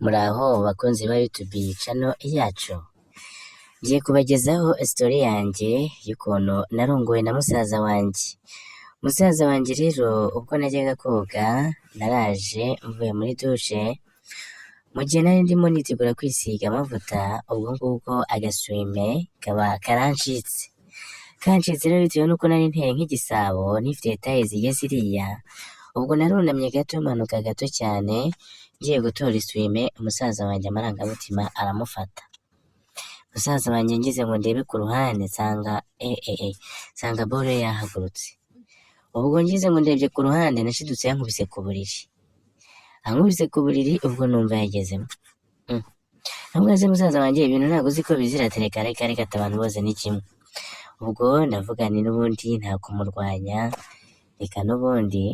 Muraho bakunzi ba YouTube channel yacu, ngiye kubagezaho story yanjye y'ukuntu narongowe na musaza wanjye rero ubwo najyaga koga naraje mvuye muri douche mu gihe nari ndimo nitegura kwisiga amavuta ubwo ngubwo agasuime kaba kancitse rero bitewe nuko nari nteye nk'igisabo nifite taye zigiye ziriya, ubwo narunamye gato manuka gato cyane ngiye gutora isuime umusaza wanjye amarangamutima aramufata. Musaza wanjye ngize ngo ndebe ku ruhande nsanga bore yahagurutse. Ubwo ngize ngo ndebye ku ruhande nashidutse yankubise ku buriri ubwo numva yagezemo. Nabwo musaza wanjye ibintu ntabwo uzi ko bizira reka abantu bose ni kimwe. Ubwo ndavuga ni n'ubundi nta kumurwanya, reka n'ubundi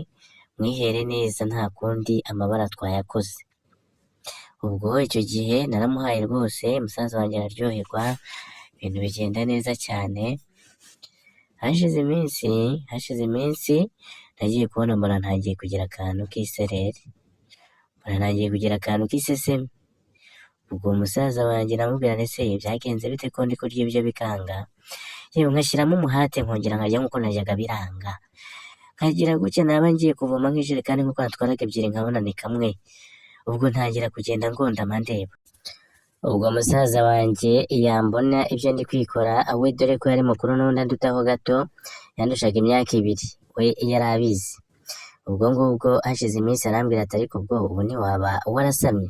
mwihere neza nta kundi amabara twayakoze. Ubwo icyo gihe naramuhaye rwose musaza wanjye araryoherwa, ibintu bigenda neza cyane. Hashize iminsi nagiye kubona mbona ntangiye kugira akantu k'isereri, k'iseseme. Ubwo musaza wanjye namubwira ese byagenze bite ko ndi kurya ibyo bikanga, yewe ngashyiramo umuhate nkongera nkarya nk'uko najyaga biranga, nkagira gutya naba ngiye kuvoma nk'ijerekani nk'uko natwaraga ebyiri nkabona ni kamwe. Ubwo ntangira kugenda ngondama ndeba. Ubwo musaza wanjye yambona ibyo ndi kwikora we dore ko yari mukuru n'undi andutaho gato, yandushaga imyaka 2 we yari abizi. Ubwo ngubwo hashize iminsi arambwira ati ariko ubwo ubu ntiwaba warasamye?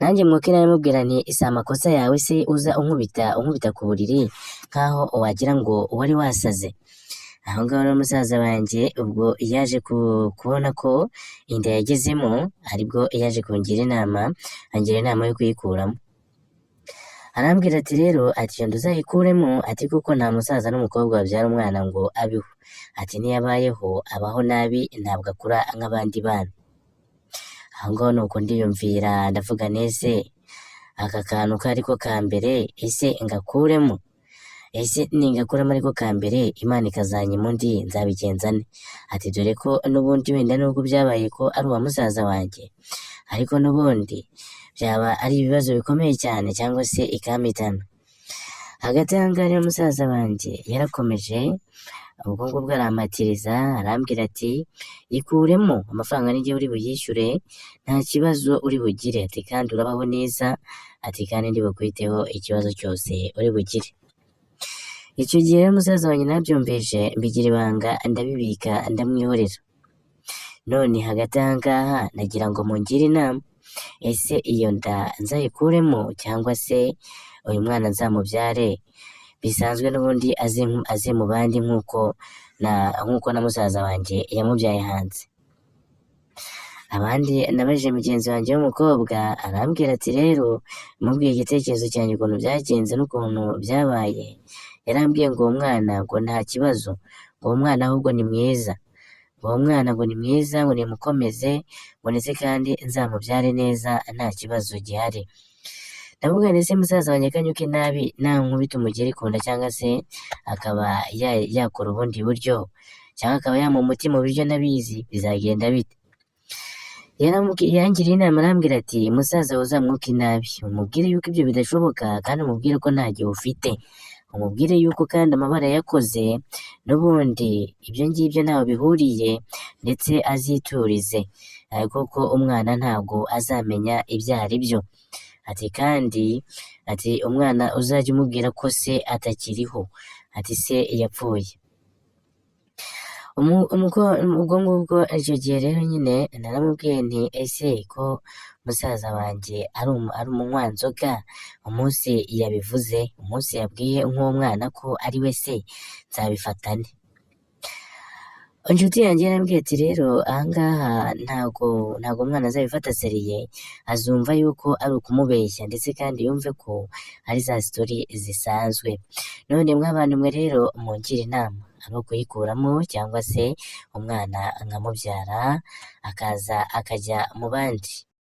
Nanjye mwuka naramubwira nti si amakosa yawe se uza unkubita ku buriri nkaho wagira ngo wari wasaze. Aho ngaho rero musaza wanjye ubwo yaje kubona ko inda yagezemo, aribwo yaje kungira inama, angira inama yo kuyikuramo. Arambwira ati rero ati iyo nda uzayikuremo, ati kuko nta musaza n'umukobwa babyara umwana ngo abeho, ati niyabayeho abaho nabi ntabwo akura nk'abandi bana. Aho ngaho nuko ndiyumvira ndavuga nese aka kantu kariko ka mbere ese ngakuremo, ese ningakuramo ariko ka mbere Imana ikazanyima undi nzabigenza nte? Ati dore ko n'ubundi wenda nubwo byabaye ko ari uwa musaza wanjye, ariko n'ubundi byaba ari ibibazo bikomeye cyane cyangwa se ikampitana. Hagati aho ngaho rero musaza wanjye yarakomeje, ubwo ngubwo arampatiriza arambwira ati ikuremo amafaranga n'igihe uri buyishyure nta kibazo uri bugire, ati kandi urabaho neza, ati kandi ndi bukwiteho ikibazo cyose uri bugire. Icyo gihe rero musaza wanjye nabyumvise mbigira ibanga ndabibika ndamwihorera. None hagati aha ngaha nagira ngo mungire inama, ese iyo nda nzayikuremo cyangwa se uyu mwana nzamubyare bisanzwe n'ubundi aze mu bandi nk'uko na musaza wanjye yamubyaye hanze. Abandi nabajije mugenzi wanjye w'umukobwa arambwira ati rero mubwiye igitekerezo cyanjye ukuntu byagenze n'ukuntu byabaye, yarambwiye ngo uwo mwana ngo nta kibazo, ngo uwo mwana ahubwo ni mwiza, ngo nimukomeze, ngo ndetse kandi nzamubyare neza nta kibazo gihari. Ndavuga ndetse musaza wanjye kanyuke nabi nankubita umugeri ku nda cyangwa se akaba yakora ubundi buryo cyangwa akaba yamuha umuti mu biryo nabizi bizagenda bite? Yangiriye inama arambwira ati musaza uzamwuka inabi umubwire yuko ibyo bidashoboka, kandi umubwire ko nta gihe ufite, umubwire yuko kandi amabara yakoze n'ubundi ibyo ngibyo ntaho bihuriye, ndetse aziturize kuko umwana ntabwo azamenya ibyo ari byo. Ati kandi ati umwana uzajya umubwira ko se atakiriho, ati se yapfuye. Ubwo ngubwo icyo gihe rero nyine naramubwiye nti ese ko musaza wanjye ari umunywanzoga, umunsi yabivuze, umunsi yabwiye nk'uwo mwana ko ari we se nzabifata nte? Inshuti yanjye yarambwiye ati rero ahangaha ntabwo umwana azabifata seriye, azumva yuko ari ukumubeshya ndetse kandi yumve ko ari za story zisanzwe. None mw'abantu mwe rero mungire inama, ari ukuyikuramo cyangwa se umwana nkamubyara akaza akajya mu bandi.